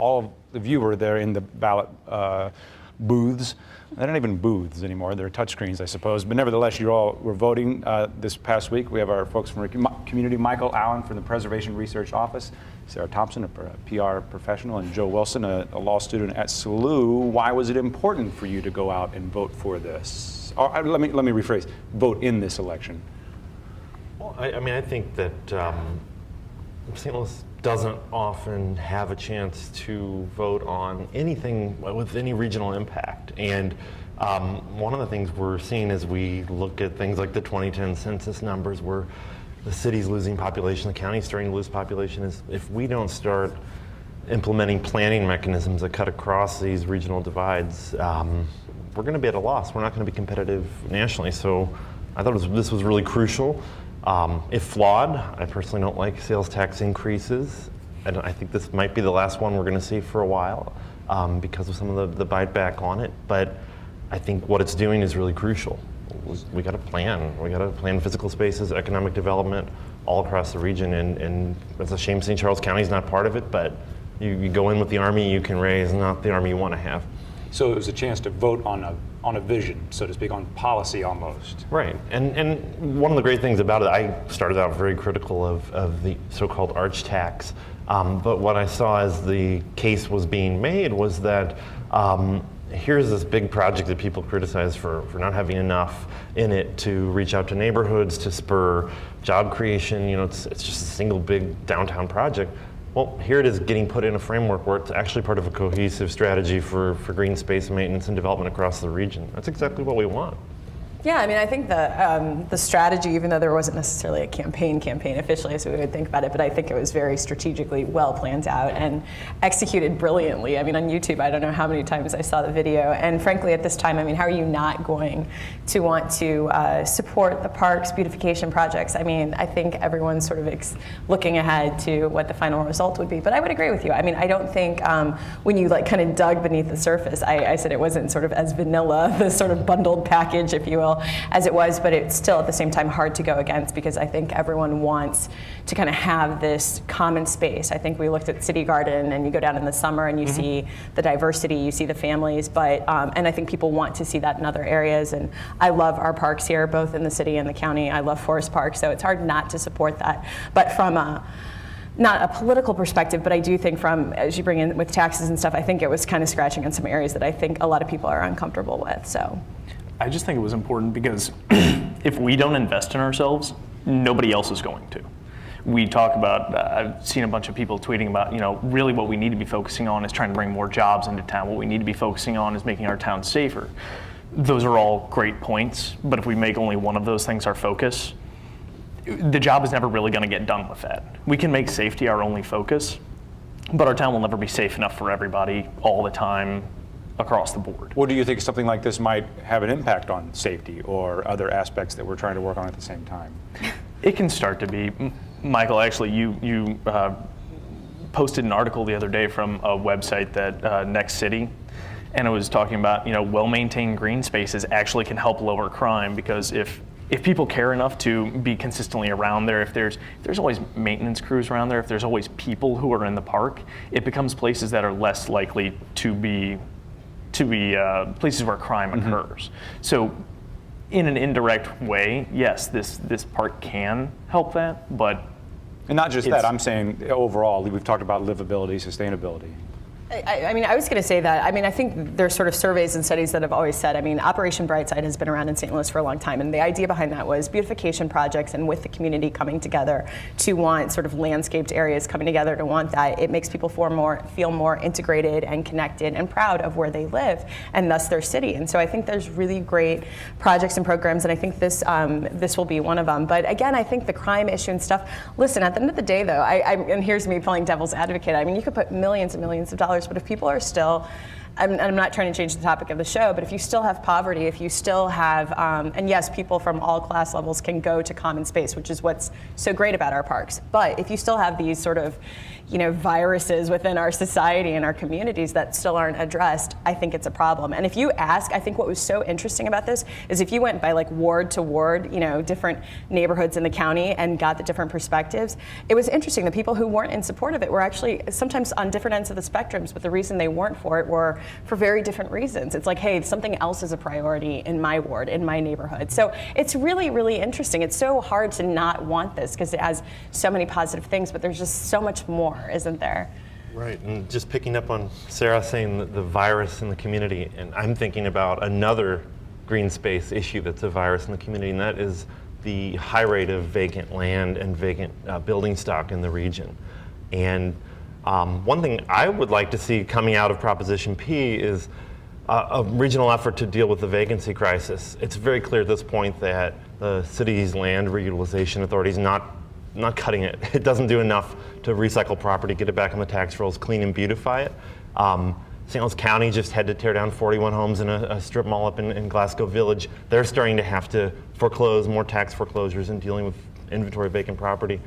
all of you were there in the ballot booths. They're not even booths anymore, they're touchscreens, I suppose. But nevertheless, you all were voting this past week. We have our folks from community, Michael Allen from the Preservation Research Office, Sarah Thompson, a PR professional, and Joe Wilson, a law student at SLU. Why was it important for you to go out and vote for this? Or, let me rephrase, vote in this election. Well, I think that St. Louis doesn't often have a chance to vote on anything with any regional impact. And one of the things we're seeing as we look at things like the 2010 census numbers, where the city's losing population, the county's starting to lose population, is if we don't start implementing planning mechanisms that cut across these regional divides, we're going to be at a loss. We're not going to be competitive nationally. So I thought this was really crucial. If flawed, I personally don't like sales tax increases, and I think this might be the last one we're going to see for a while because of some of the bite back on it. But I think what it's doing is really crucial. We got to plan. We got to plan physical spaces, economic development all across the region, and it's a shame St. Charles County is not part of it. But you go in with the army you can raise, not the army you want to have. So it was a chance to vote on a vision, so to speak, on policy almost. Right, and one of the great things about it, I started out very critical of the so-called arch tax, but what I saw as the case was being made was that here's this big project that people criticize for not having enough in it to reach out to neighborhoods, to spur job creation. It's just a single big downtown project. Well, here it is getting put in a framework where it's actually part of a cohesive strategy for green space maintenance and development across the region. That's exactly what we want. Yeah, I think the strategy, even though there wasn't necessarily a campaign officially as we would think about it, but I think it was very strategically well planned out and executed brilliantly. On YouTube, I don't know how many times I saw the video, and frankly at this time, how are you not going to want to support the parks beautification projects? I think everyone's sort of looking ahead to what the final result would be, but I would agree with you. I don't think when you kind of dug beneath the surface, I said it wasn't sort of as vanilla, the sort of bundled package, if you will, as it was, but it's still at the same time hard to go against because I think everyone wants to kind of have this common space. I think we looked at City Garden and you go down in the summer and you see the diversity, you see the families, but and I think people want to see that in other areas, and I love our parks here, both in the city and the county. I love Forest Park, so it's hard not to support that. But from not a political perspective, but I do think from, as you bring in with taxes and stuff, I think it was kind of scratching in some areas that I think a lot of people are uncomfortable with, so. I just think it was important because if we don't invest in ourselves, nobody else is going to. We talk about, I've seen a bunch of people tweeting about, really what we need to be focusing on is trying to bring more jobs into town. What we need to be focusing on is making our town safer. Those are all great points, but if we make only one of those things our focus, the job is never really going to get done with that. We can make safety our only focus, but our town will never be safe enough for everybody all the time, across the board. Well, do you think something like this might have an impact on safety or other aspects that we're trying to work on at the same time? It can start to be. Michael, actually, you posted an article the other day from a website that Next City, and it was talking about well-maintained green spaces actually can help lower crime, because if people care enough to be consistently around there, if there's always maintenance crews around there, if there's always people who are in the park, it becomes places that are less likely to be places where crime occurs. So in an indirect way, yes, this park can help that, but... And not just that, I'm saying overall, we've talked about livability, sustainability. I was going to say that. I think there's sort of surveys and studies that have always said, Operation Brightside has been around in St. Louis for a long time, and the idea behind that was beautification projects and with the community coming together to want sort of landscaped areas coming together to want that. It makes people feel more integrated and connected and proud of where they live and thus their city. And so I think there's really great projects and programs, and I think this will be one of them. But again, I think the crime issue and stuff, listen, at the end of the day though, and here's me playing devil's advocate, you could put millions and millions of dollars, but if people are still I'm not trying to change the topic of the show, but if you still have poverty, if you still have, and yes, people from all class levels can go to common space, which is what's so great about our parks. But if you still have these sort of, viruses within our society and our communities that still aren't addressed, I think it's a problem. And if you ask, I think what was so interesting about this is if you went by like ward to ward, different neighborhoods in the county and got the different perspectives, it was interesting. The people who weren't in support of it were actually sometimes on different ends of the spectrums, but the reason they weren't for it were for very different reasons. It's like, hey, something else is a priority in my ward, in my neighborhood. So it's really, really interesting. It's so hard to not want this because it has so many positive things, but there's just so much more, isn't there? Right, and just picking up on Sarah saying the virus in the community, and I'm thinking about another green space issue that's a virus in the community, and that is the high rate of vacant land and vacant building stock in the region. And one thing I would like to see coming out of Proposition P is a regional effort to deal with the vacancy crisis. It's very clear at this point that the city's land reutilization authority is not cutting it. It doesn't do enough to recycle property, get it back on the tax rolls, clean and beautify it. St. Louis County just had to tear down 41 homes in a strip mall up in Glasgow Village. They're starting to have to foreclose, more tax foreclosures and dealing with inventory of vacant property.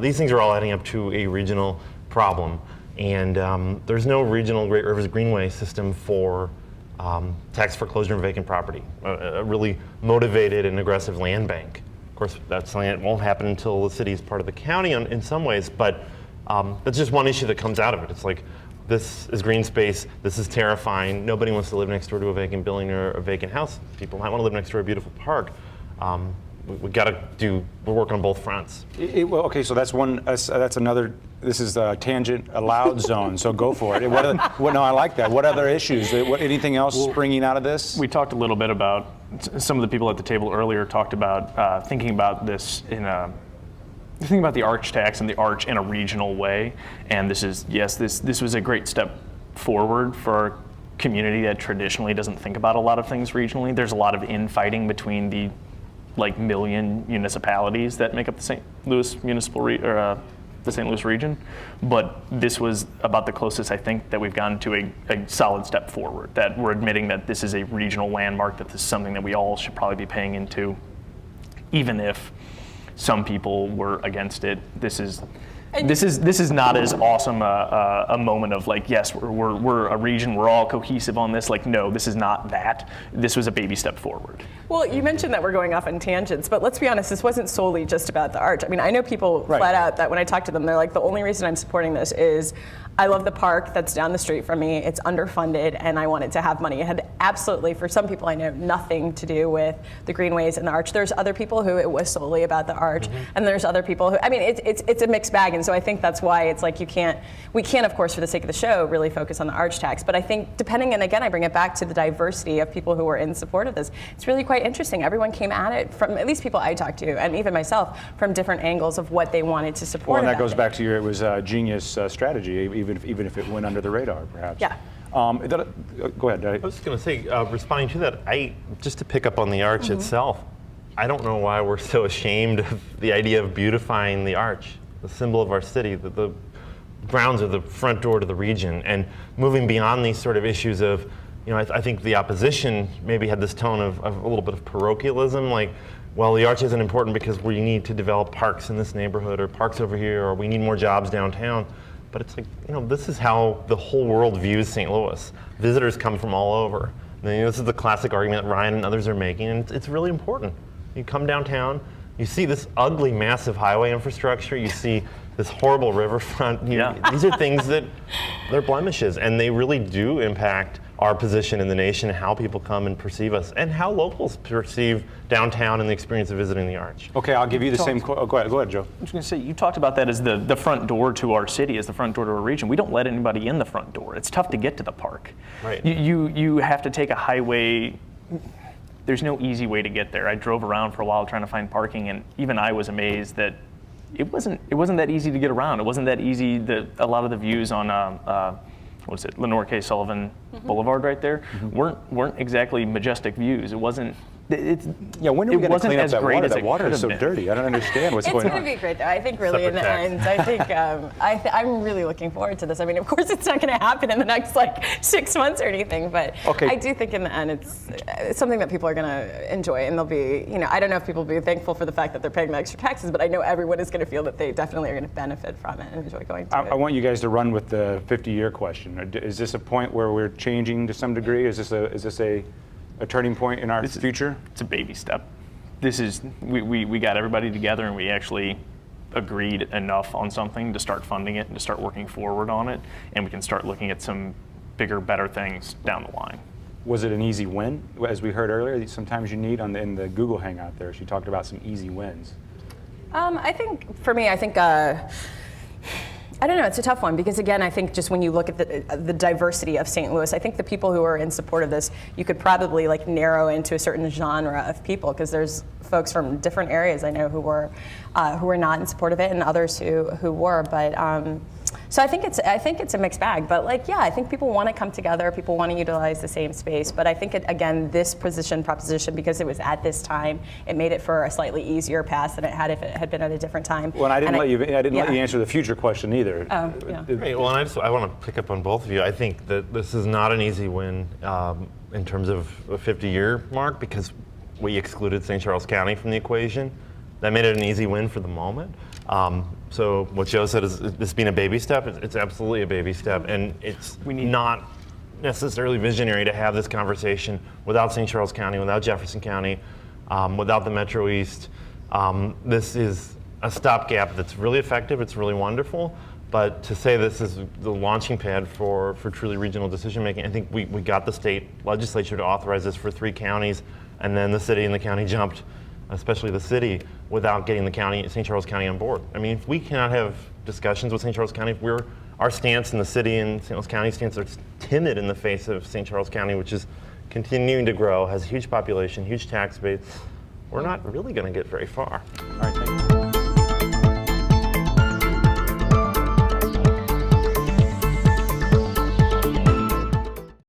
These things are all adding up to a regional problem. And there's no regional Great Rivers Greenway system for tax foreclosure and vacant property, a really motivated and aggressive land bank. Of course, that's something that won't happen until the city is part of the county in some ways, but that's just one issue that comes out of it. It's like, this is green space, this is terrifying, nobody wants to live next door to a vacant building or a vacant house. People might want to live next door to a beautiful park. We've got to we're working on both fronts. Well, okay, so that's another, this is a tangent allowed zone, so go for it. No, I like that. What other issues? Anything else springing out of this? We talked a little bit about, some of the people at the table earlier talked about thinking about this thinking about the arch tax and the arch in a regional way. And this was a great step forward for our community that traditionally doesn't think about a lot of things regionally. There's a lot of infighting between the million municipalities that make up the St. Louis the St. Louis region, but this was about the closest I think that we've gotten to a solid step forward, that we're admitting that this is a regional landmark, that this is something that we all should probably be paying into, even if some people were against it. This is not as awesome a moment of like, yes, we're a region, we're all cohesive on this. Like, no, this is not that. This was a baby step forward. Well, you mentioned that we're going off on tangents, but let's be honest, this wasn't solely just about the arch. I mean, I know people flat out that when I talk to them, they're like, the only reason I'm supporting this is I love the park that's down the street from me. It's underfunded, and I want it to have money. It had absolutely, for some people I know, nothing to do with the greenways and the arch. There's other people who it was solely about the arch, and there's other people who, I mean, it's a mixed bag, and so I think that's why it's like we can't, of course, for the sake of the show, really focus on the arch tax. But I think depending, and again, I bring it back to the diversity of people who were in support of this. It's really quite interesting. Everyone came at it from, at least people I talked to, and even myself, from different angles of what they wanted to support. Well, and that goes back to it was a genius strategy, even if it went under the radar, perhaps. Yeah. Go ahead. I was just going to say, responding to that, just to pick up on the arch itself, I don't know why we're so ashamed of the idea of beautifying the arch, the symbol of our city, the grounds are the front door to the region, and moving beyond these sort of issues of, I think the opposition maybe had this tone of a little bit of parochialism, like, well, the arch isn't important because we need to develop parks in this neighborhood or parks over here, or we need more jobs downtown. But it's like, this is how the whole world views St. Louis. Visitors come from all over. This is the classic argument that Ryan and others are making, and it's really important. You come downtown, you see this ugly, massive highway infrastructure, you see this horrible riverfront. These are things that they're blemishes, and they really do impact our position in the nation, how people come and perceive us, and how locals perceive downtown and the experience of visiting the arch. Okay, I'll give you the same. Go ahead, Joe. I was going to say, you talked about that as the front door to our city, as the front door to our region. We don't let anybody in the front door. It's tough to get to the park. Right. You have to take a highway. There's no easy way to get there. I drove around for a while trying to find parking, and even I was amazed that it wasn't that easy to get around. It wasn't that easy. A lot of the views on what is it, Lenore K. Sullivan Boulevard right there weren't exactly majestic views. It wasn't Yeah, when are we It going to wasn't clean up as that great water? as That it water could is so have been. dirty. I don't understand what's It's going going on. to be great, though. I think really in the Separate end, I think I'm really looking forward to this. I mean, of course, it's not going to happen in the next like 6 months or anything, but Okay. I do think in the end, it's something that people are going to enjoy, and they'll be, I don't know if people will be thankful for the fact that they're paying the extra taxes, but I know everyone is going to feel that they definitely are going to benefit from it and enjoy going to it. I want you guys to run with the 50-year question. Is this a point where we're changing to some degree? Is this a turning point in our future? It's a baby step. This is, we got everybody together and we actually agreed enough on something to start funding it and to start working forward on it, and we can start looking at some bigger, better things down the line. Was it an easy win? As we heard earlier, sometimes you need in the Google Hangout there, she talked about some easy wins. I think for me, I don't know, it's a tough one because again, I think just when you look at the diversity of St. Louis, I think the people who are in support of this, you could probably like narrow into a certain genre of people because there's folks from different areas I know who were not in support of it and others who were, but so I think it's a mixed bag, but I think people want to come together, people want to utilize the same space, but I think again, this proposition, because it was at this time, it made it for a slightly easier pass than it had if it had been at a different time. Well, and I didn't let you yeah. answer the future question either. Oh, yeah. Right, well, and I want to pick up on both of you. I think that this is not an easy win in terms of a 50-year mark because we excluded St. Charles County from the equation. That made it an easy win for the moment. So what Joe said is this being a baby step. It's absolutely a baby step, and it's not necessarily visionary to have this conversation without St. Charles County, without Jefferson County, without the Metro East. This is a stopgap that's really effective. It's really wonderful. But to say this is the launching pad for truly regional decision making, I think we got the state legislature to authorize this for 3 counties, and then the city and the county jumped, especially the city, without getting the county, St. Charles County, on board. I mean, if we cannot have discussions with St. Charles County, if our stance in the city and St. Charles County stance are timid in the face of St. Charles County, which is continuing to grow, has a huge population, huge tax base, we're not really going to get very far. All right, thank you.